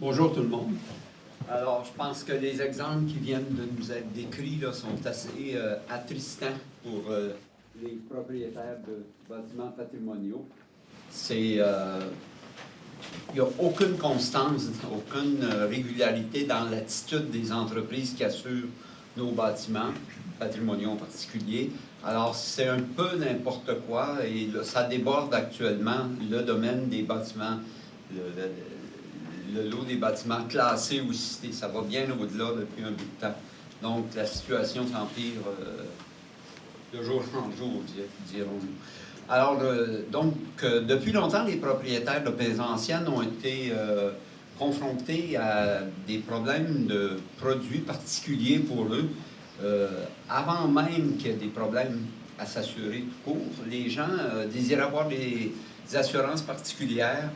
Bonjour tout le monde. Alors, je pense que les exemples qui viennent de nous être décrits là, sont assez attristants pour les propriétaires de bâtiments patrimoniaux. Il n'y a aucune constance, aucune régularité dans l'attitude des entreprises qui assurent nos bâtiments patrimoniaux en particulier. Alors, c'est un peu n'importe quoi et là, ça déborde actuellement le domaine des bâtiments, le lot des bâtiments classés ou cités. Ça va bien au-delà depuis un bout de temps. Donc, la situation s'empire de jour en jour, dirons-nous. Alors, depuis longtemps, les propriétaires de maisons anciennes ont été confrontés à des problèmes de produits particuliers pour eux. Avant même qu'il y ait des problèmes à s'assurer tout court, les gens désiraient avoir des assurances particulières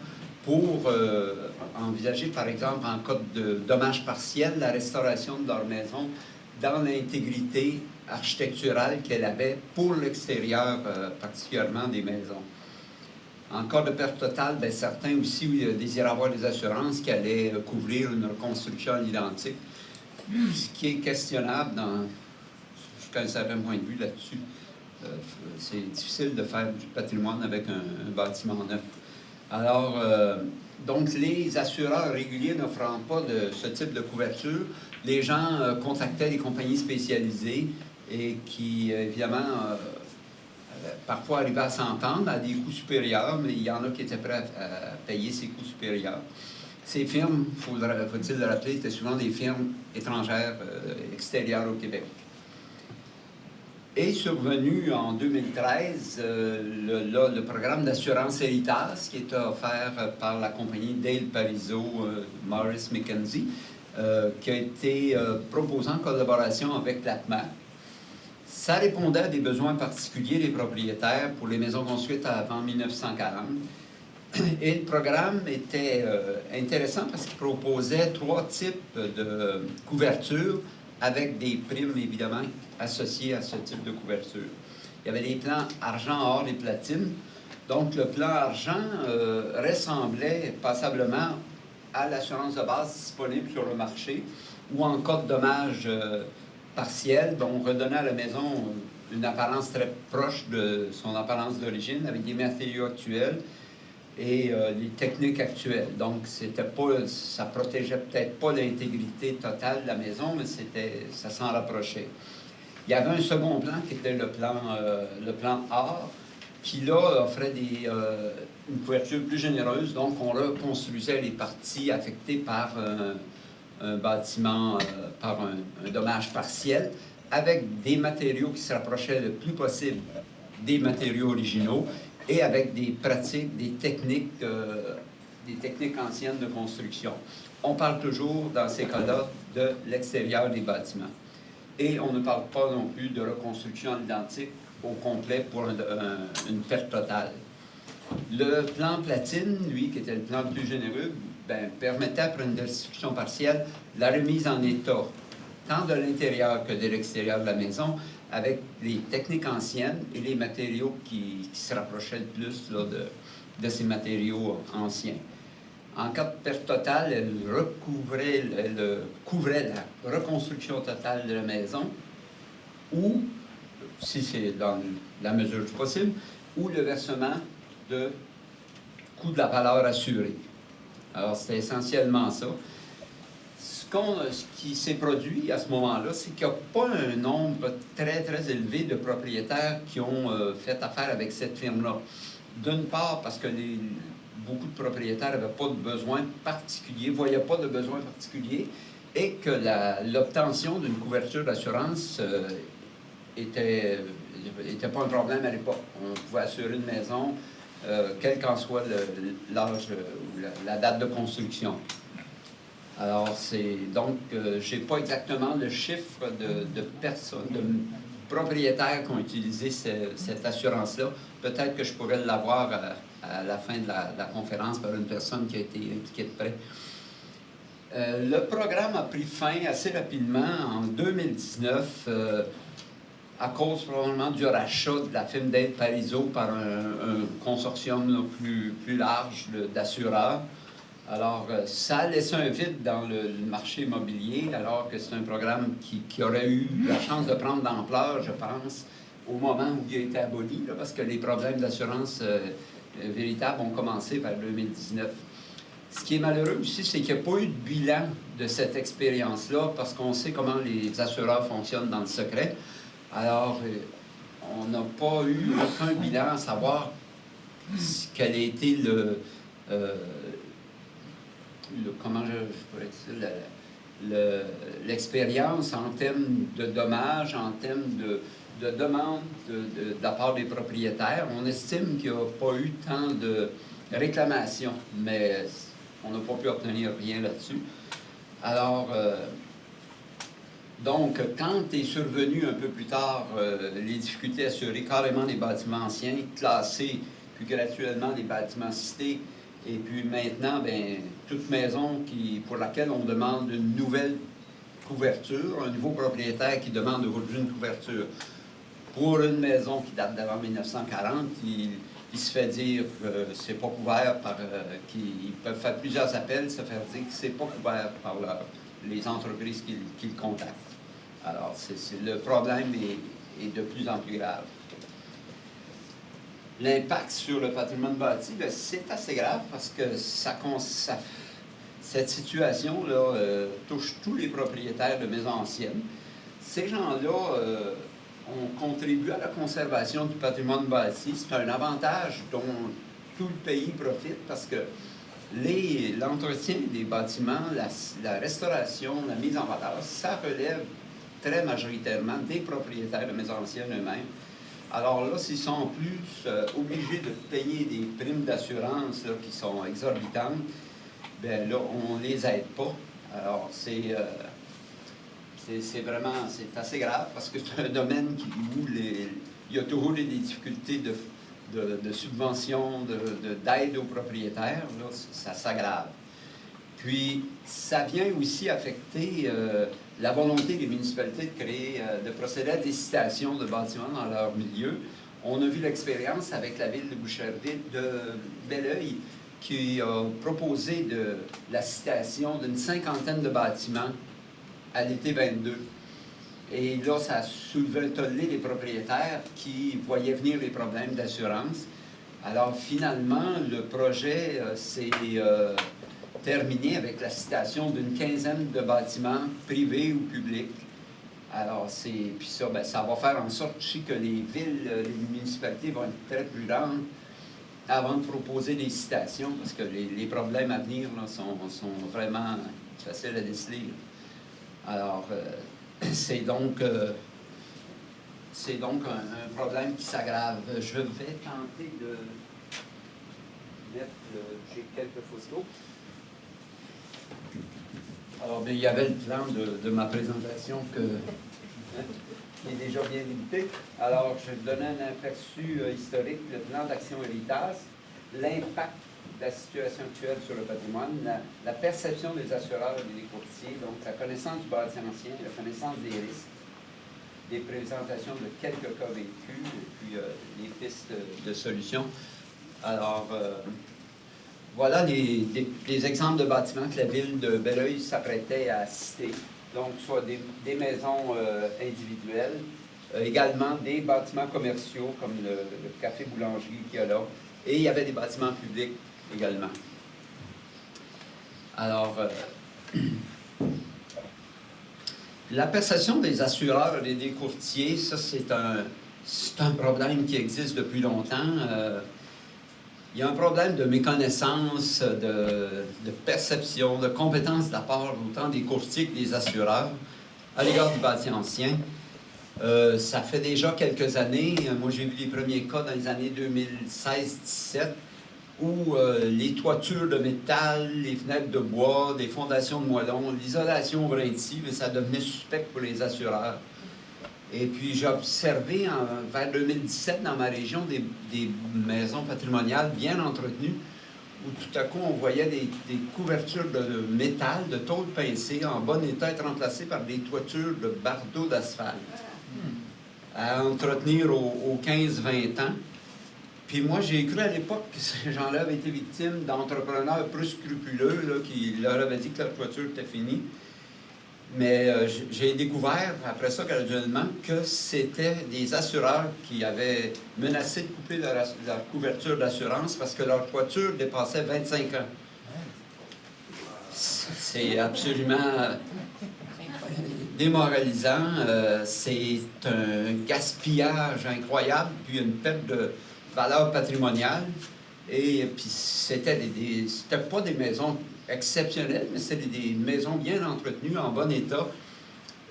pour envisager, par exemple, en cas de dommages partiels, la restauration de leur maison dans l'intégrité architecturale qu'elle avait pour l'extérieur, particulièrement des maisons. En cas de perte totale, bien, certains aussi désiraient avoir des assurances qui allaient couvrir une reconstruction à l'identique, ce qui est questionnable jusqu'à un certain point de vue là-dessus. C'est difficile de faire du patrimoine avec un bâtiment neuf. Alors, donc, les assureurs réguliers n'offrant pas de ce type de couverture, les gens contactaient des compagnies spécialisées et qui, évidemment, parfois arrivaient à s'entendre à des coûts supérieurs, mais il y en a qui étaient prêts à payer ces coûts supérieurs. Ces firmes, faut-il le rappeler, étaient souvent des firmes étrangères extérieures au Québec. Est survenu en 2013 le programme d'assurance Héritage qui est offert par la compagnie Dale Parizeau Morris Mackenzie, qui a été proposé en collaboration avec l'APMAC. Ça répondait à des besoins particuliers des propriétaires pour les maisons construites avant 1940. Et le programme était intéressant parce qu'il proposait 3 types de couverture avec des primes, évidemment, associées à ce type de couverture. Il y avait des plans argent, or et platine. Donc, le plan argent ressemblait passablement à l'assurance de base disponible sur le marché, ou en cas de dommage partiel, on redonnait à la maison une apparence très proche de son apparence d'origine, avec des matériaux actuels et les techniques actuelles. Donc, ça protégeait peut-être pas l'intégrité totale de la maison, mais ça s'en rapprochait. Il y avait un second plan qui était le plan A, qui là offrait une couverture plus généreuse. Donc, on reconstruisait les parties affectées par un bâtiment, par un dommage partiel, avec des matériaux qui se rapprochaient le plus possible des matériaux originaux, et avec des pratiques, des techniques anciennes de construction. On parle toujours, dans ces cas-là, de l'extérieur des bâtiments. Et on ne parle pas non plus de reconstruction à l'identique au complet pour une perte totale. Le plan platine, lui, qui était le plan le plus généreux, permettait, après une destruction partielle, la remise en état, tant de l'intérieur que de l'extérieur de la maison, avec les techniques anciennes et les matériaux qui se rapprochaient le plus là, de ces matériaux anciens. En cas de perte totale, elle couvrait la reconstruction totale de la maison, ou, si c'est dans la mesure du possible, ou le versement de coût de la valeur assurée. Alors, c'était essentiellement ça. Ce qui s'est produit à ce moment-là, c'est qu'il n'y a pas un nombre très, très élevé de propriétaires qui ont fait affaire avec cette firme-là. D'une part, parce que beaucoup de propriétaires n'avaient pas de besoin particulier, ne voyaient pas de besoin particulier, et que l'obtention d'une couverture d'assurance était pas un problème à l'époque. On pouvait assurer une maison, quel qu'en soit l'âge ou la date de construction. Alors, je n'ai pas exactement le chiffre de personnes, de propriétaires qui ont utilisé cette assurance-là. Peut-être que je pourrais l'avoir à la fin de la conférence par une personne qui a été impliquée de près. Le programme a pris fin assez rapidement en 2019 à cause probablement du rachat de la firme Dale Parizeau par un consortium plus large d'assureurs. Alors, ça a laissé un vide dans le marché immobilier, alors que c'est un programme qui aurait eu la chance de prendre d'ampleur, je pense, au moment où il a été aboli, là, parce que les problèmes d'assurance véritables ont commencé vers 2019. Ce qui est malheureux aussi, c'est qu'il n'y a pas eu de bilan de cette expérience-là, parce qu'on sait comment les assureurs fonctionnent dans le secret. Alors, on n'a pas eu aucun bilan à savoir quel a été comment je pourrais dire, l'expérience en termes de dommages, en termes de demandes de la part des propriétaires. On estime qu'il n'y a pas eu tant de réclamations, mais on n'a pas pu obtenir rien là-dessus. Alors, donc, quand est survenu un peu plus tard les difficultés à assurer carrément les bâtiments anciens, classés, puis graduellement les bâtiments cités, et puis maintenant, bien, toute maison pour laquelle on demande une nouvelle couverture, un nouveau propriétaire qui demande aujourd'hui une couverture pour une maison qui date d'avant 1940, il se fait dire que c'est pas couvert par... qu'ils peuvent faire plusieurs appels, se faire dire que c'est pas couvert par les entreprises qui le contactent. Alors, le problème est de plus en plus grave. L'impact sur le patrimoine bâti, c'est assez grave parce que cette situation-là touche tous les propriétaires de maisons anciennes. Ces gens-là ont contribué à la conservation du patrimoine bâti. C'est un avantage dont tout le pays profite parce que l'entretien des bâtiments, la restauration, la mise en valeur, ça relève très majoritairement des propriétaires de maisons anciennes eux-mêmes. Alors là, s'ils sont en plus obligés de payer des primes d'assurance qui sont exorbitantes, bien là, on ne les aide pas. Alors, c'est assez grave parce que c'est un domaine où il y a toujours des difficultés de subvention, d'aide aux propriétaires. Là, ça s'aggrave. Puis, ça vient aussi affecter la volonté des municipalités de procéder à des citations de bâtiments dans leur milieu. On a vu l'expérience avec la ville de Boucherville, de Belleuil, qui a proposé la citation d'une 50aine de bâtiments à l'été 22. Et là, ça a soulevé un tollé des propriétaires qui voyaient venir les problèmes d'assurance. Alors, finalement, le projet s'est terminé avec la citation d'une 15aine de bâtiments privés ou publics. Alors, puis ça, bien, ça va faire en sorte aussi que les villes, les municipalités vont être très prudentes avant de proposer des citations, parce que les problèmes à venir là, sont vraiment faciles à déceler. Alors, c'est donc un problème qui s'aggrave. Je vais tenter de mettre... j'ai quelques photos. Alors, bien, il y avait le plan de ma présentation qui est déjà bien limité. Alors, je vais vous donner un aperçu historique, le plan d'action Héritage, l'impact de la situation actuelle sur le patrimoine, la perception des assureurs et des courtiers, donc la connaissance du bâti ancien, la connaissance des risques, des présentations de quelques cas vécus, et puis les pistes de solutions. Alors, voilà des exemples de bâtiments que la ville de Belleuil s'apprêtait à citer. Donc, soit des maisons individuelles, également des bâtiments commerciaux comme le café boulangerie qu'il y a là, et il y avait des bâtiments publics également. Alors, la perception des assureurs et des courtiers, ça c'est un problème qui existe depuis longtemps. Il y a un problème de méconnaissance, de perception, de compétence de la part autant des courtiers que des assureurs à l'égard du bâti ancien. Ça fait déjà quelques années, moi j'ai vu les premiers cas dans les années 2016-17, où les toitures de métal, les fenêtres de bois, des fondations de moellons, l'isolation brintie, ça devenait suspect pour les assureurs. Et puis, j'ai observé vers 2017 dans ma région des maisons patrimoniales bien entretenues où tout à coup, on voyait des couvertures de métal, de tôle pincée, en bon état, être remplacées par des toitures de bardeaux d'asphalte à entretenir aux 15-20 ans. Puis moi, j'ai cru à l'époque que ces gens-là avaient été victimes d'entrepreneurs plus scrupuleux là, qui leur avaient dit que leur toiture était finie. Mais j'ai découvert, après ça, graduellement, que c'était des assureurs qui avaient menacé de couper leur couverture d'assurance parce que leur toiture dépassait 25 ans. C'est absolument démoralisant. C'est un gaspillage incroyable, puis une perte de valeur patrimoniale. Et puis, c'était pas des maisons exceptionnelles, mais c'était des maisons bien entretenues, en bon état.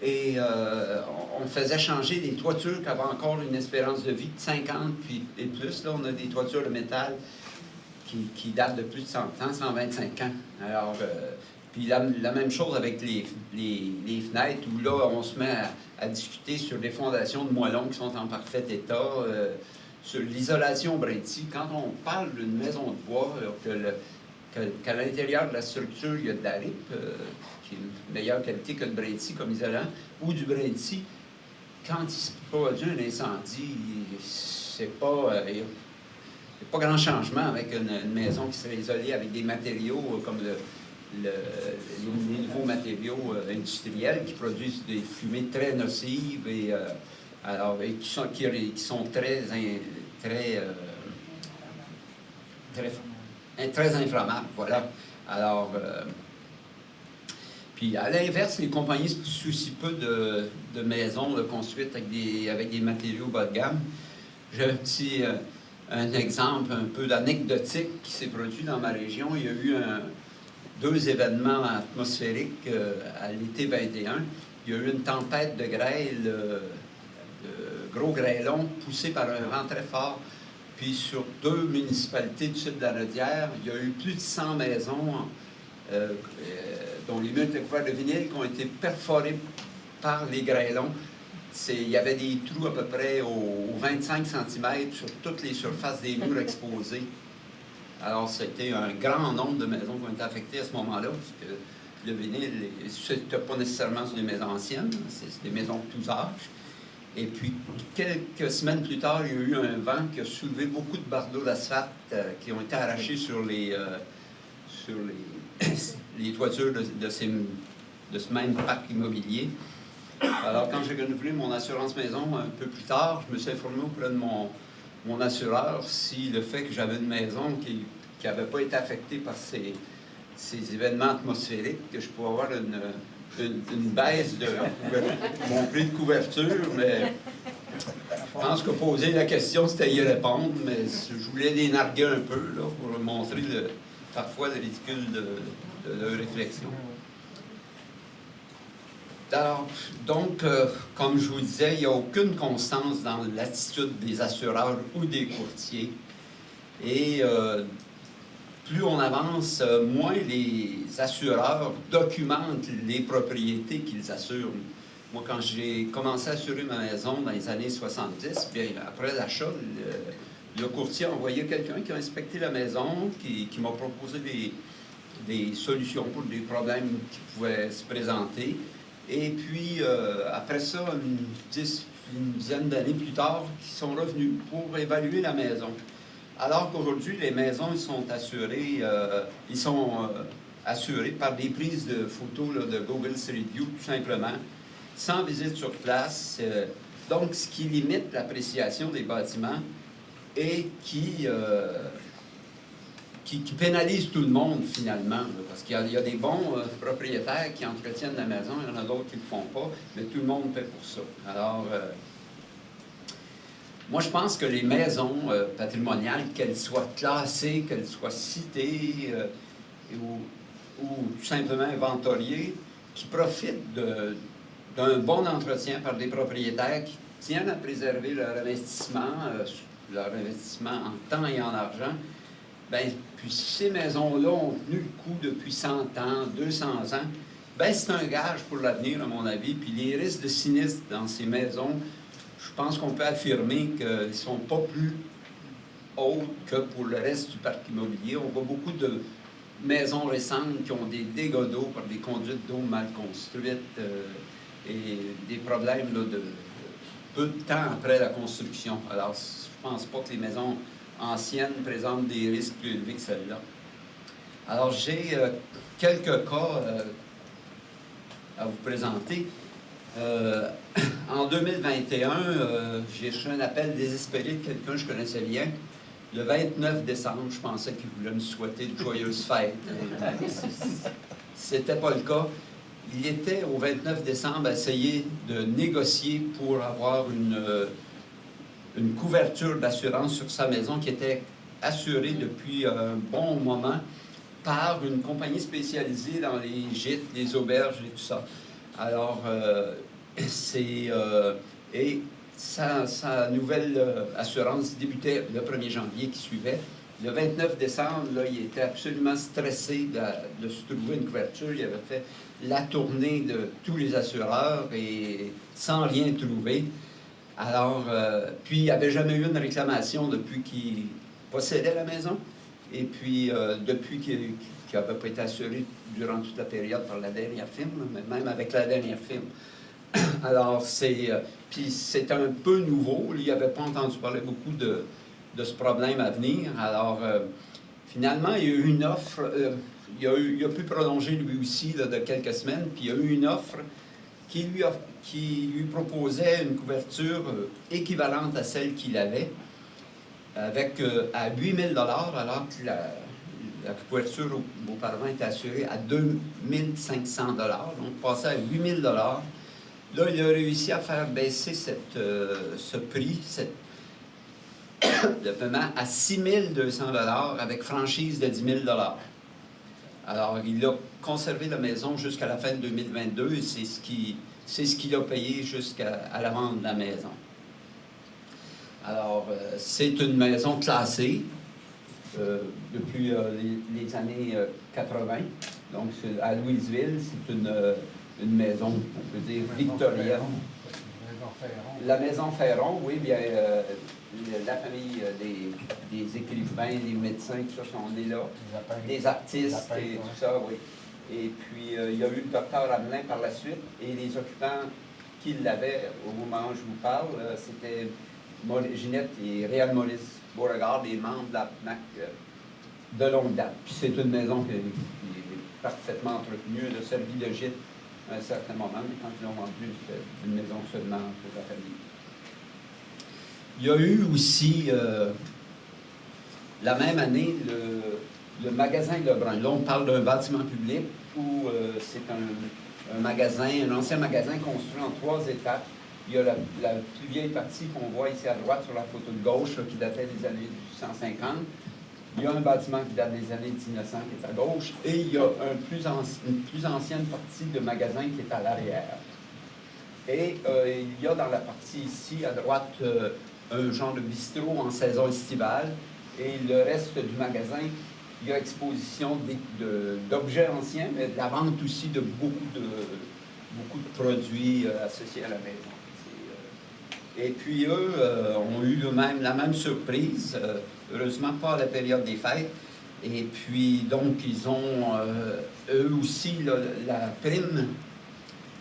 Et on faisait changer des toitures qui avaient encore une espérance de vie de 50 puis, et plus. Là, on a des toitures de métal qui datent de plus de 100 ans, 125 ans. Alors, puis la même chose avec les fenêtres, où là, on se met à discuter sur des fondations de moellons qui sont en parfait état. Sur l'isolation Brinty, quand on parle d'une maison de bois, qu'à l'intérieur de la structure, il y a de la RIP, qui est de meilleure qualité que le Brinty comme isolant, ou du Brinty, quand il se produit un incendie, c'est pas... il n'y a pas grand changement avec une maison qui serait isolée avec des matériaux comme les nouveaux matériaux industriels qui produisent des fumées très nocives et qui sont très inflammables, voilà. Alors, puis à l'inverse, les compagnies se soucient peu de maisons construites avec des matériaux bas de gamme. J'ai un exemple un peu anecdotique qui s'est produit dans ma région. Il y a eu deux événements atmosphériques à l'été 21. Il y a eu une tempête de grêle, de gros grêlons poussés par un vent très fort. Puis sur 2 municipalités du sud de la Rodière, il y a eu plus de 100 maisons dont les murs étaient couverts de vinyle qui ont été perforés par les grêlons. Il y avait des trous à peu près aux 25 cm sur toutes les surfaces des murs exposés. Alors, c'était un grand nombre de maisons qui ont été affectées à ce moment-là, parce que le vinyle, ce n'était pas nécessairement sur des maisons anciennes, c'est des maisons de tous âges. Et puis, quelques semaines plus tard, il y a eu un vent qui a soulevé beaucoup de bardeaux d'asphalte qui ont été arrachés sur les toitures de ce même parc immobilier. Alors, quand j'ai renouvelé mon assurance maison un peu plus tard, je me suis informé auprès de mon assureur si le fait que j'avais une maison qui n'avait pas été affectée par ces événements atmosphériques, que je pouvais avoir une baisse de mon prix de couverture, mais je pense que poser la question, c'était y répondre, mais je voulais les narguer un peu là, pour montrer parfois le ridicule de leur réflexion. Alors, donc, comme je vous disais, il n'y a aucune constance dans l'attitude des assureurs ou des courtiers. Et plus on avance, moins les assureurs documentent les propriétés qu'ils assurent. Moi, quand j'ai commencé à assurer ma maison dans les années 70, bien, après l'achat, le courtier a envoyé quelqu'un qui a inspecté la maison, qui m'a proposé des solutions pour des problèmes qui pouvaient se présenter. Et puis, après ça, une dizaine d'années plus tard, ils sont revenus pour évaluer la maison. Alors qu'aujourd'hui, les maisons ils sont assurés par des prises de photos là, de Google Street View, tout simplement, sans visite sur place. Donc, ce qui limite l'appréciation des bâtiments et qui pénalise tout le monde, finalement. Là, parce qu'il y a des bons propriétaires qui entretiennent la maison, il y en a d'autres qui ne le font pas, mais tout le monde paie pour ça. Alors, moi, je pense que les maisons patrimoniales, qu'elles soient classées, qu'elles soient citées ou tout simplement inventoriées, qui profitent d'un bon entretien par des propriétaires qui tiennent à préserver leur investissement en temps et en argent, bien, puis ces maisons-là ont tenu le coup depuis 100 ans, 200 ans, bien, c'est un gage pour l'avenir, à mon avis. Puis les risques de sinistre dans ces maisons, je pense qu'on peut affirmer qu'ils ne sont pas plus hauts que pour le reste du parc immobilier. On voit beaucoup de maisons récentes qui ont des dégâts d'eau par des conduites d'eau mal construites et des problèmes là, de peu de temps après la construction. Alors, je ne pense pas que les maisons ancienne présente des risques plus élevés que celle-là. Alors, j'ai quelques cas à vous présenter. En 2021, j'ai reçu un appel désespéré de quelqu'un que je connaissais bien. Le 29 décembre, je pensais qu'il voulait me souhaiter de joyeuses fêtes. C'était pas le cas. Il était, au 29 décembre, à essayer de négocier pour avoir une couverture d'assurance sur sa maison qui était assurée depuis un bon moment par une compagnie spécialisée dans les gîtes, les auberges et tout ça. Alors, et sa nouvelle assurance débutait le 1er janvier qui suivait. Le 29 décembre, là, il était absolument stressé de se trouver une couverture. Il avait fait la tournée de tous les assureurs et sans rien trouver. Alors, puis il n'avait jamais eu une réclamation depuis qu'il possédait la maison. Et puis, depuis qu'il n'avait pas été assuré durant toute la période par la dernière firme, mais même avec la dernière firme. Alors, puis c'est un peu nouveau. Il n'avait pas entendu parler beaucoup de ce problème à venir. Alors, finalement, il y a eu une offre. Il a pu prolonger lui aussi là, de quelques semaines. Puis il y a eu une offre qui lui proposait une couverture équivalente à celle qu'il avait, avec à 8 000 $, alors que la couverture auparavant était assurée à 2 500 $. Donc, passait à 8 000 $. Là, il a réussi à faire baisser ce prix de paiement à 6 200 $ avec franchise de 10 000 $. Alors, il a conservé la maison jusqu'à la fin de 2022 et c'est ce qu'il a payé jusqu'à la vente de la maison. Alors, c'est une maison classée depuis les années 80. Donc, à Louisville, c'est une maison, on peut dire, victorienne. La maison Ferron, oui, bien, la famille des écrivains, des médecins, tout ça, sont nés là, des artistes et tout ça, oui. Et puis, il y a eu le docteur Hamelin par la suite, et les occupants qui l'avaient au moment où je vous parle, c'était Ginette et Réal Maurice Beauregard, des membres de la PNAC de longue date. Puis c'est une maison qui est parfaitement entretenue, elle a servi de gîte à un certain moment, mais quand ils l'ont vendue, c'était une maison seulement pour la famille. Il y a eu aussi, la même année, le magasin Lebrun. Là, on parle d'un bâtiment public où c'est un magasin, un ancien magasin construit en 3 étapes. Il y a la plus vieille partie qu'on voit ici à droite sur la photo de gauche, là, qui datait des années 1850. Il y a un bâtiment qui date des années 1900 qui est à gauche, et il y a une plus ancienne partie de magasin qui est à l'arrière. Et il y a dans la partie ici, à droite, un genre de bistrot en saison estivale, et le reste du magasin, il y a exposition d'objets anciens, mais de la vente aussi de beaucoup de produits associés à la maison. Et puis eux ont eu la même surprise, heureusement pas à la période des fêtes. Et puis donc ils ont, eux aussi, la prime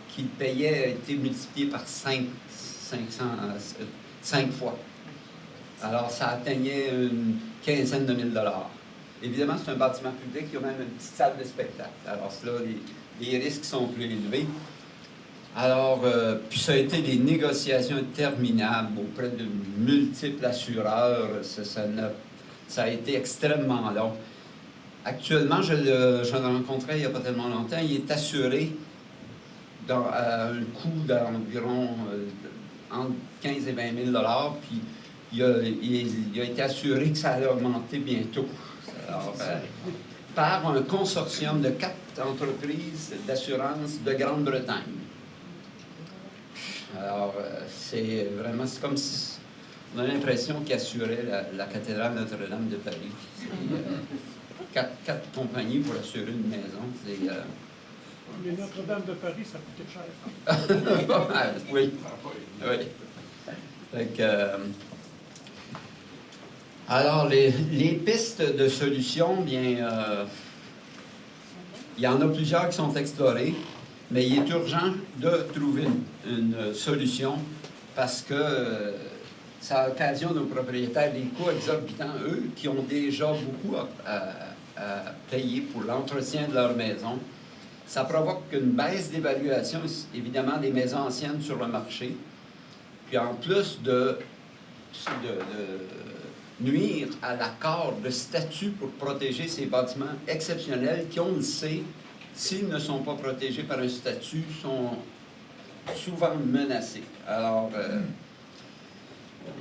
qu'ils payaient a été multipliée par 5 fois. Alors ça atteignait une quinzaine de mille dollars. Évidemment, c'est un bâtiment public, il y a même une petite salle de spectacle. Alors là, les risques sont plus élevés. Alors, puis ça a été des négociations interminables auprès de multiples assureurs. Ça a été extrêmement long. Actuellement, je le rencontrais il n'y a pas tellement longtemps. Il est assuré à un coût d'environ entre 15 et 20 000 $, puis il a été assuré que ça allait augmenter bientôt. Alors, par un consortium de 4 entreprises d'assurance de Grande-Bretagne. Alors, c'est comme si on a l'impression qu'il assurait la cathédrale Notre-Dame de Paris. C'est 4 compagnies pour assurer une maison. Mais Notre-Dame de Paris, ça coûtait cher. Oui. Oui. Fait que, alors, les pistes de solutions, bien, il y en a plusieurs qui sont explorées, mais il est urgent de trouver une solution parce que ça occasionne aux propriétaires des coûts exorbitants, eux, qui ont déjà beaucoup à payer pour l'entretien de leur maison. Ça provoque une baisse d'évaluation, évidemment, des maisons anciennes sur le marché. Puis en plus de nuire à l'accord de statut pour protéger ces bâtiments exceptionnels qui, on le sait, s'ils ne sont pas protégés par un statut, sont souvent menacés. Alors,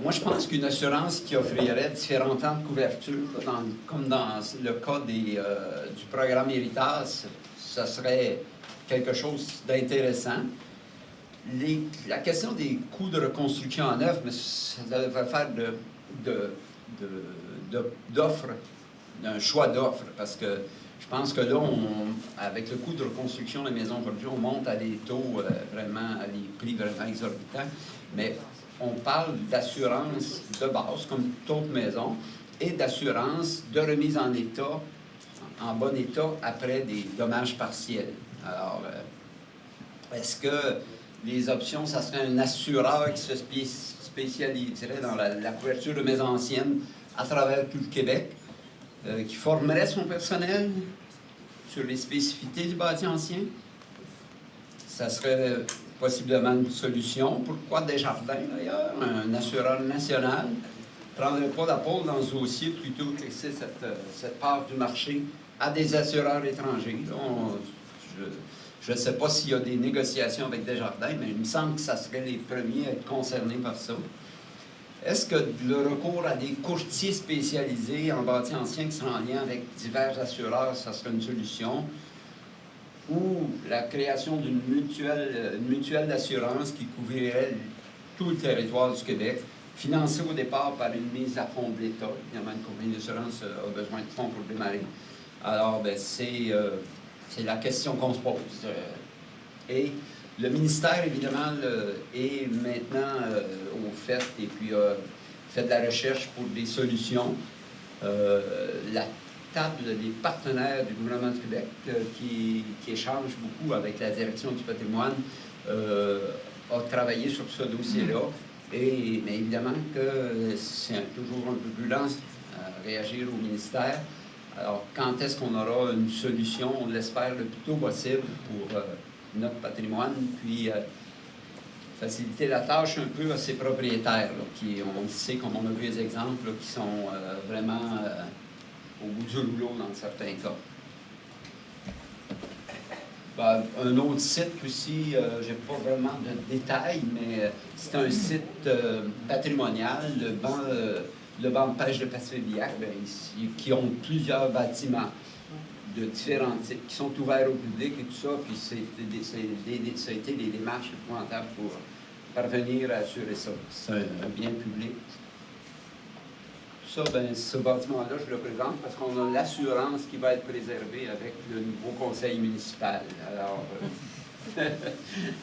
moi, je pense qu'une assurance qui offrirait différents temps de couverture, comme dans le cas du programme Héritage, ça serait quelque chose d'intéressant. La question des coûts de reconstruction en neuf, mais ça devrait faire d'offres, d'un choix d'offres, parce que je pense que là, avec le coût de reconstruction des maisons aujourd'hui, on monte à des taux à des prix vraiment exorbitants, mais on parle d'assurance de base, comme toute autre maison, et d'assurance de remise en état, en bon état, après des dommages partiels. Alors, est-ce que les options, ça serait un assureur qui se spécialiserait dans la couverture de maisons anciennes à travers tout le Québec, qui formerait son personnel sur les spécificités du bâti ancien? Ça serait possiblement une solution. Pourquoi Desjardins, d'ailleurs, un assureur national, ne prendrait pas la pôle dans ce dossier plutôt que laisser cette part du marché à des assureurs étrangers? Je ne sais pas s'il y a des négociations avec Desjardins, mais il me semble que ça serait les premiers à être concernés par ça. Est-ce que le recours à des courtiers spécialisés en bâti ancien qui seraient en lien avec divers assureurs, ça serait une solution? Ou la création d'une mutuelle d'assurance qui couvrirait tout le territoire du Québec, financée au départ par une mise à fond de l'État. Évidemment, une compagnie d'assurance a besoin de fonds pour démarrer. Alors, c'est la question qu'on se pose. Et le ministère, évidemment, est maintenant au fait et puis fait de la recherche pour des solutions. La table des partenaires du gouvernement du Québec qui échange beaucoup avec la direction du patrimoine a travaillé sur ce dossier-là. Mais évidemment que c'est toujours un peu plus lent à réagir au ministère. Alors, quand est-ce qu'on aura une solution? On l'espère le plus tôt possible pour notre patrimoine, puis faciliter la tâche un peu à ces propriétaires, là, qui, on sait, comme on a vu les exemples, là, qui sont vraiment au bout du rouleau dans certains cas. Ben, un autre site aussi, je n'ai pas vraiment de détails, mais c'est un site patrimonial, le banc de pêche de Pacifique-Biac, qui ont plusieurs bâtiments de différents types, qui sont ouverts au public et tout ça, puis ça a été des démarches épouvantables pour parvenir à assurer ça. C'est un bien public. Ça, ben, ce bâtiment-là, je le présente parce qu'on a l'assurance qui va être préservée avec le nouveau conseil municipal. Alors,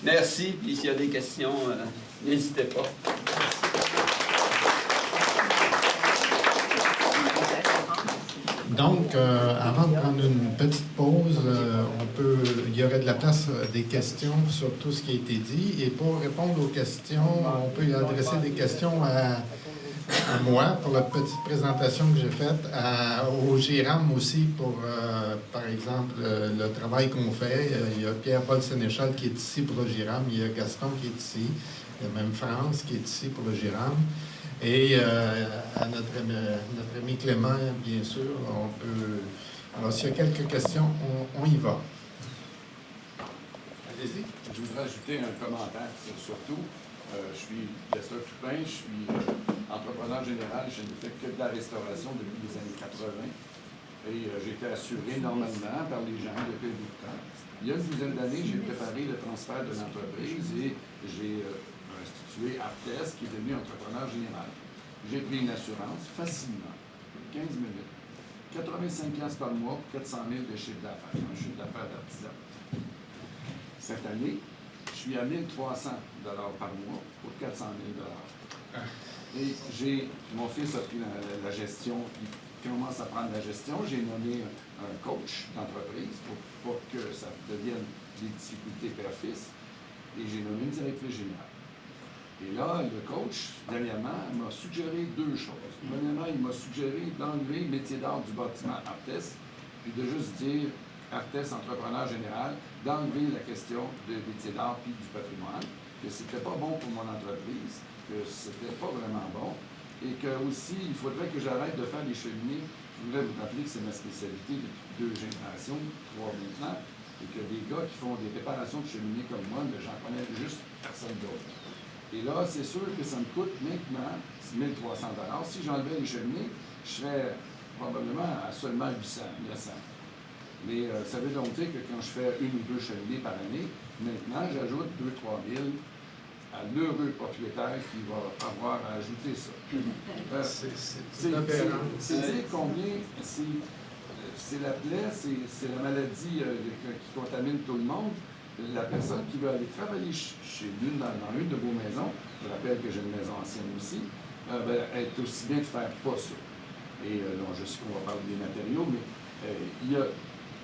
merci, puis s'il y a des questions, n'hésitez pas. Donc, avant de prendre une petite pause, il y aurait de la place des questions sur tout ce qui a été dit. Et pour répondre aux questions, on peut y adresser des questions à moi pour la petite présentation que j'ai faite, au GIRAM aussi pour, par exemple, le travail qu'on fait. Il y a Pierre-Paul Sénéchal qui est ici pour le GIRAM, il y a Gaston qui est ici, il y a même France qui est ici pour le GIRAM. Et à notre ami Clément, bien sûr, on peut... Alors, s'il y a quelques questions, on y va. Allez-y. Je voudrais ajouter un commentaire, surtout. Je suis Lester Toupin, je suis entrepreneur général, je ne fais que de la restauration depuis les années 80. Et j'ai été assuré normalement par les gens depuis un bout de temps. Il y a une douzaine d'années, j'ai préparé le transfert de l'entreprise et j'ai institué Artes, qui est devenu entrepreneur général. J'ai pris une assurance facilement, 15 minutes, 85$ par mois pour 400 000 de chiffre d'affaires, un chiffre d'affaires d'artisan. Cette année, je suis à 1 300$ par mois pour 400 000$. Et mon fils a pris la gestion, il commence à prendre la gestion. J'ai nommé un coach d'entreprise pour pas que ça devienne des difficultés père-fils. Et j'ai nommé une directrice générale. Et là, le coach, dernièrement, m'a suggéré deux choses. Premièrement, il m'a suggéré d'enlever métier d'art du bâtiment Artes, puis de juste dire Artes entrepreneur général, d'enlever la question de métier d'art puis du patrimoine, que c'était pas bon pour mon entreprise, que c'était pas vraiment bon, et que aussi, il faudrait que j'arrête de faire des cheminées. Je voudrais vous rappeler que c'est ma spécialité depuis 2 générations, 3 maintenant, et que des gars qui font des réparations de cheminées comme moi, j'en connais juste personne d'autre. Et là, c'est sûr que ça me coûte maintenant 1 300 $. Si j'enlevais les cheminées, je serais probablement à seulement 800, 900. Mais ça veut donc dire que quand je fais 1 ou 2 cheminées par année, maintenant, j'ajoute 2 000 à 3 000 à l'heureux propriétaire qui va avoir à ajouter ça. C'est dire combien c'est la plaie, c'est la maladie qui contamine tout le monde. La personne qui veut aller travailler chez l'une dans une de vos maisons, je rappelle que j'ai une maison ancienne aussi, est aussi bien de faire pas ça. Et non, je sais qu'on va parler des matériaux, mais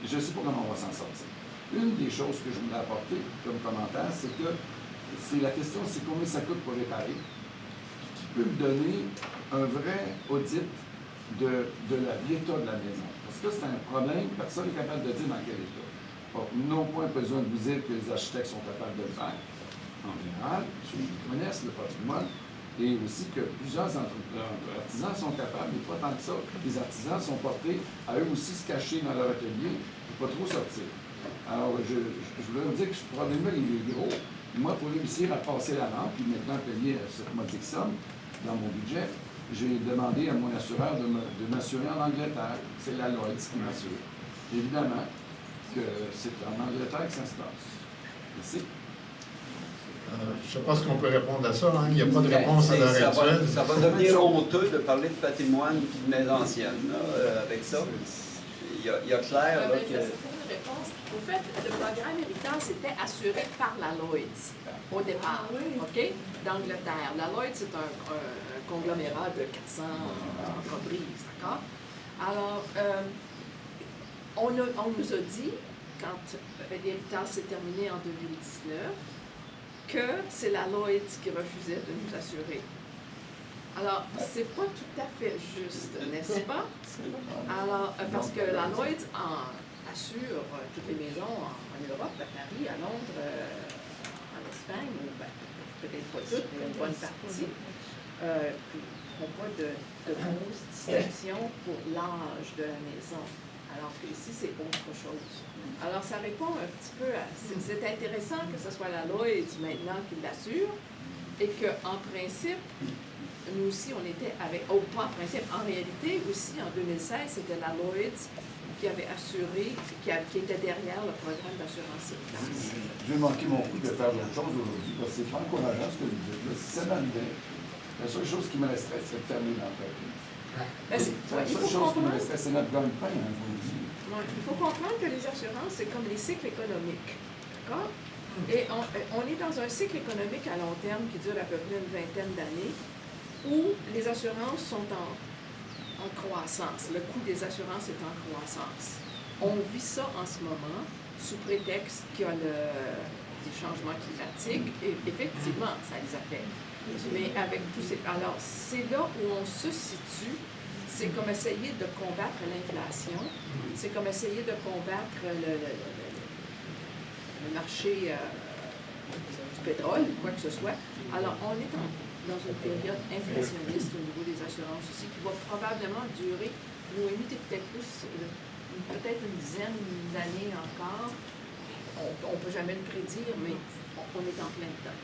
je ne sais pas comment on va s'en sortir. Une des choses que je voulais apporter comme commentaire, c'est que la question, c'est combien ça coûte pour réparer, qui peut me donner un vrai audit de l'état de la maison. Parce que c'est un problème, personne n'est capable de dire dans quel état. Bon, non point besoin de vous dire que les architectes sont capables de le faire, en général, ceux qui connaissent le patrimoine, et aussi que plusieurs artisans sont capables, mais pas tant que ça. Les artisans sont portés à eux aussi se cacher dans leur atelier et pas trop sortir. Alors, je voulais vous dire que ce problème-là, il est gros. Moi, pour réussir à passer la lampe, puis maintenant payer cette modique somme dans mon budget, j'ai demandé à mon assureur de m'assurer en Angleterre. C'est la Lloyd's qui m'assure. Évidemment que c'est en Angleterre que ça se passe. Merci. Je ne sais pas ce qu'on peut répondre à ça. Hein. Il n'y a pas de réponse à l'heure actuelle. Ça va devenir honteux de parler de patrimoine et de maison ancienne avec ça. Il y a clair là, que... Réponse. Au fait, le programme héritage c'était assuré par la Lloyd's au départ, OK, d'Angleterre. La Lloyd's, c'est un conglomérat de 400 entreprises, d'accord? Alors, on nous a dit, quand l'héritage s'est terminé en 2019, que c'est la Lloyd's qui refusait de nous assurer. Alors, c'est pas tout à fait juste, n'est-ce pas? Alors, parce que la Lloyd's assure toutes les maisons en Europe, à Paris, à Londres, en Espagne, ou peut-être pas toutes, mais une bonne partie, puis ne font pas de grosses distinctions pour l'âge de la maison, alors que ici, c'est autre chose. Alors, ça répond un petit peu à... C'est intéressant que ce soit la Lloyd's maintenant qui l'assure, et qu'en principe, nous aussi, on était avec... Oh, pas en principe, en réalité, aussi, en 2016, c'était la Lloyd's qui avait assuré, qui était derrière le programme d'assurance héritage. J'ai manqué mon coup de faire autre chose aujourd'hui, parce que c'est pas encourageant ce que vous dites. Là, si ça m'arrivait, la seule chose qui me resterait, c'est de fermer l'entreprise. La seule chose qui me resterait, c'est notre gagne-pain, hein, je vous le dis. Ouais, il faut comprendre que les assurances, c'est comme les cycles économiques. D'accord? Et on est dans un cycle économique à long terme qui dure à peu près une vingtaine d'années, où les assurances sont en croissance. Le coût des assurances est en croissance. On vit ça en ce moment sous prétexte qu'il y a des changements climatiques et effectivement, ça les affecte. Mais avec tous ces... Alors, c'est là où on se situe. C'est comme essayer de combattre l'inflation. C'est comme essayer de combattre le marché du pétrole, quoi que ce soit. Alors, on est dans une période inflationniste au niveau des assurances aussi, qui va probablement durer, nous éviter peut-être plus, peut-être une dizaine d'années encore. On ne peut jamais le prédire, mais on est en plein dedans.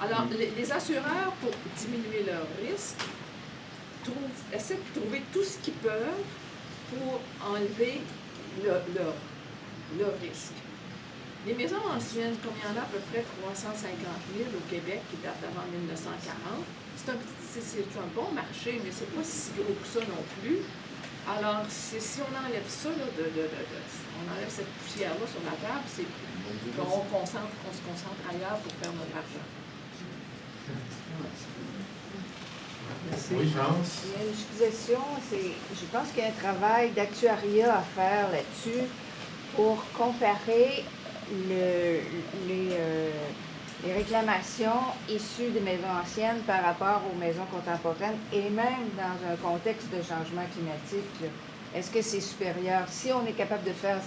Alors, les assureurs, pour diminuer leurs risques, essaient de trouver tout ce qu'ils peuvent pour enlever leur risque. Les maisons anciennes, comme il y en a à peu près 350 000 au Québec qui datent d'avant 1940, c'est un bon marché, mais c'est pas si gros que ça non plus. Alors, si on enlève ça, là, on enlève cette poussière-là sur la table, c'est qu'on se concentre ailleurs pour faire notre argent. Merci. Oui, France? Il y a une suggestion, je pense qu'il y a un travail d'actuariat à faire là-dessus pour comparer les réclamations issues des maisons anciennes par rapport aux maisons contemporaines et même dans un contexte de changement climatique, là, est-ce que c'est supérieur? Si on est capable de faire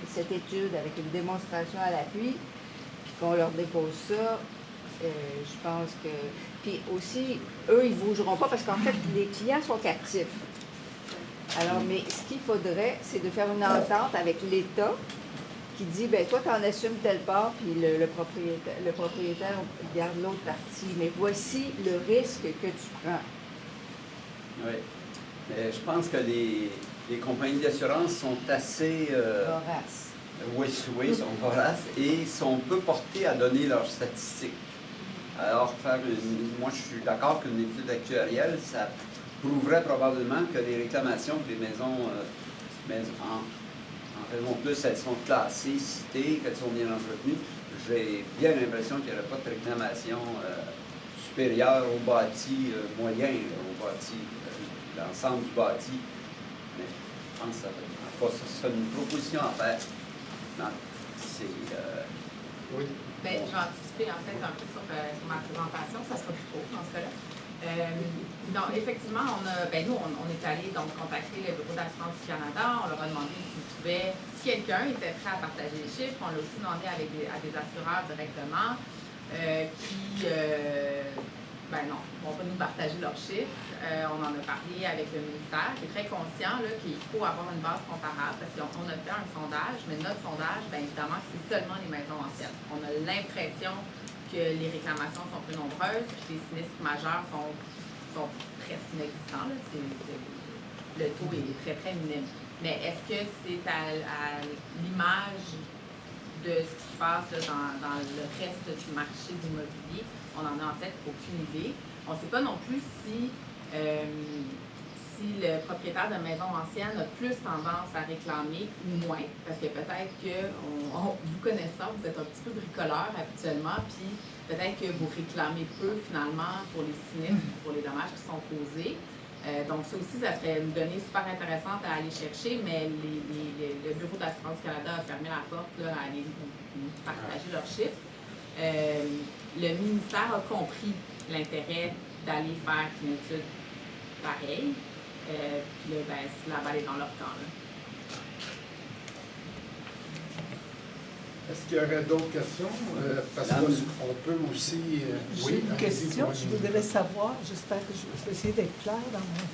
cette étude avec une démonstration à l'appui, puis qu'on leur dépose ça, je pense que... Puis aussi, eux, ils ne bougeront pas parce qu'en fait, les clients sont captifs. Alors, mais ce qu'il faudrait, c'est de faire une entente avec l'État qui dit, ben toi, tu en assumes telle part, puis le propriétaire garde l'autre partie. Mais voici le risque que tu prends. Oui. Mais je pense que les compagnies d'assurance sont assez... Vorace. Oui, sont voraces et sont peu portées à donner leurs statistiques. Alors, moi, je suis d'accord qu'une étude actuarielle, ça prouverait probablement que les réclamations des maisons, en raison de plus, elles sont classées, citées, qu'elles sont bien entretenues. J'ai bien l'impression qu'il n'y aurait pas de réclamation supérieure au bâti moyen, au bâti, l'ensemble du bâti. Mais je pense que ça une proposition à faire. Non, c'est... Oui. Bien, je vais anticiper en fait un peu sur ma présentation, ça sera plus tôt dans ce cas-là. Donc, effectivement, nous, on est allé donc contacter le Bureau d'assurance du Canada, on leur a demandé si quelqu'un était prêt à partager les chiffres, on l'a aussi demandé à des assureurs directement non, ils ne vont pas nous partager leurs chiffres. On en a parlé avec le ministère, qui est très conscient qu'il faut avoir une base comparable parce qu'on a fait un sondage, mais notre sondage, bien évidemment, c'est seulement les maisons anciennes. On a l'impression que les réclamations sont plus nombreuses, puis les sinistres majeurs sont presque inexistants. Là. Le taux est très, très minime. Mais est-ce que c'est à l'image de ce qui se passe là, dans le reste du marché de l'immobilier? On n'en a en fait aucune idée. On ne sait pas non plus si le propriétaire de maison ancienne a plus tendance à réclamer ou moins, parce que peut-être que, vous connaissant, vous êtes un petit peu bricoleur habituellement, puis peut-être que vous réclamez peu finalement pour les sinistres, pour les dommages qui sont causés. Donc ça aussi, ça serait une donnée super intéressante à aller chercher, mais le Bureau d'assurance du Canada a fermé la porte là, à aller partager leurs chiffres. Le ministère a compris l'intérêt d'aller faire une étude pareille. Puis là, la balle est dans leur camp. Là. Est-ce qu'il y aurait d'autres questions? Parce qu'on peut aussi... J'ai une question. Je voudrais savoir, j'espère que je vais essayer d'être claire dans mon...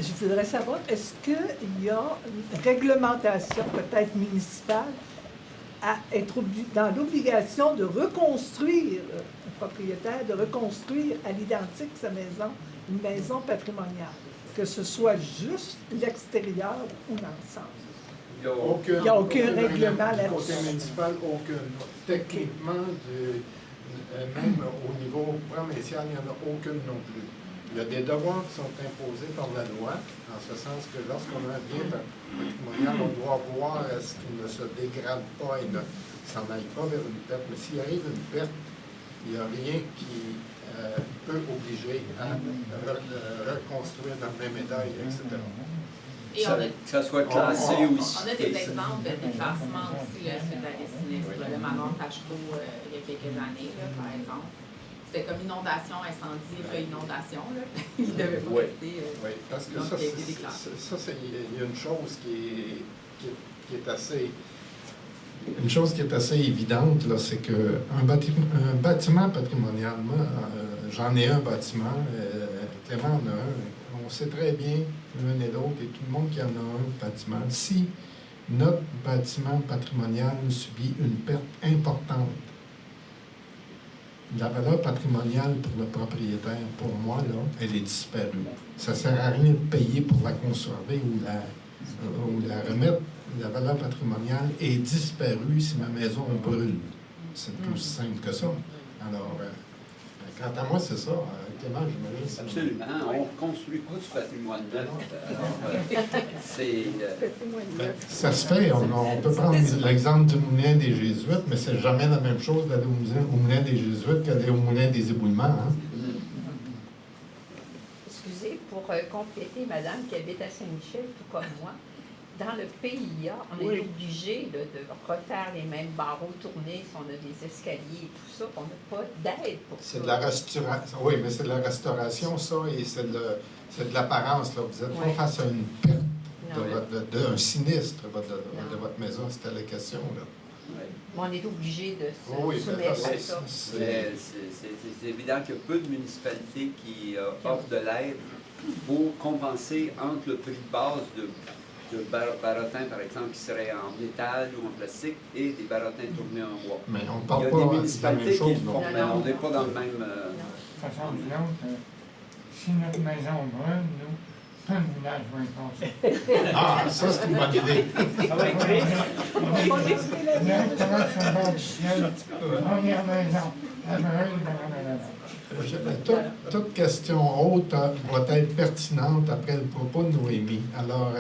Je voudrais savoir, est-ce qu'il y a une réglementation peut-être municipale à être dans l'obligation de reconstruire, un propriétaire, de reconstruire à l'identique sa maison, une maison patrimoniale, que ce soit juste l'extérieur ou l'ensemble? Il n'y a aucun règlement là-dessus. Côté municipal, aucun. Techniquement, même au niveau provincial, il n'y en a aucune non plus. Il y a des devoirs qui sont imposés par la loi, en ce sens que lorsqu'on a un bien patrimonial, on doit voir à ce qu'il ne se dégrade pas et ne s'en aille pas vers une perte. Mais s'il arrive une perte, il n'y a rien qui peut obliger à reconstruire dans le même état, etc. Et que ça soit classé aussi. On a des exemples de déclassement aussi suite à des sinistres. Le manoir Tachereau, il y a quelques années, là, par exemple. C'était comme inondation, incendie, re-inondation. Il devait pas rester. Oui, parce que il y a une chose qui est assez... Une chose qui est assez évidente, là, c'est qu'un bâtiment patrimonialement, j'en ai un bâtiment, Clément en a un, on sait très bien, l'un et l'autre, et tout le monde qui en a un bâtiment, si notre bâtiment patrimonial subit une perte importante, la valeur patrimoniale pour le propriétaire, pour moi, là, elle est disparue. Ça ne sert à rien de payer pour la conserver ou la remettre. La valeur patrimoniale est disparue si ma maison brûle. C'est plus simple que ça. Alors, quant à moi, c'est ça. Clément, j'imagine. Absolument. On ne construit pas du patrimoine neuf. Ça se fait. On peut prendre l'exemple du moulin des Jésuites, mais c'est jamais la même chose d'aller au moulin des Jésuites qu'aller au moulin des éboulements. Hein? Excusez, pour compléter, madame qui habite à Saint-Michel, tout comme moi, dans le PIA, on Oui. est obligé là, de refaire les mêmes barreaux tournés si on a des escaliers et tout ça, on n'a pas d'aide pour ça. C'est de la restauration. Oui, mais c'est de la restauration, ça, et c'est de l'apparence. Là. Vous n'êtes Ouais. pas face à une perte Non. d'un sinistre de Non. votre maison, c'était la question. Là. Mais on est obligé de se Oui, mais là, soumettre à c'est- ça. C'est évident qu'il y a peu de municipalités qui offrent de l'aide pour compenser entre le prix de base de barotin, par exemple, qui serait en métal ou en plastique, et des barotins tournés en bois. Mais on ne Il y parle a pas des de la municipalités même qui chose. le Non. font, mais Non. on n'est pas dans le même... Ça change l'autre. Si notre maison brûle, nous, tout le village va y passer. Ah, ça, c'est une bonne idée. Directement sur le bord du ciel, première maison, la brûle, blablabla. Toute question haute va être pertinente après le propos de Noémie. Alors,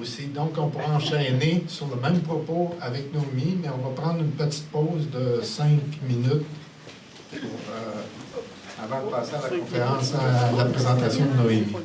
aussi, donc, on pourra enchaîner sur le même propos avec Noémie, mais on va prendre une petite pause de 5 minutes pour, avant de passer à la conférence, à la présentation de Noémie.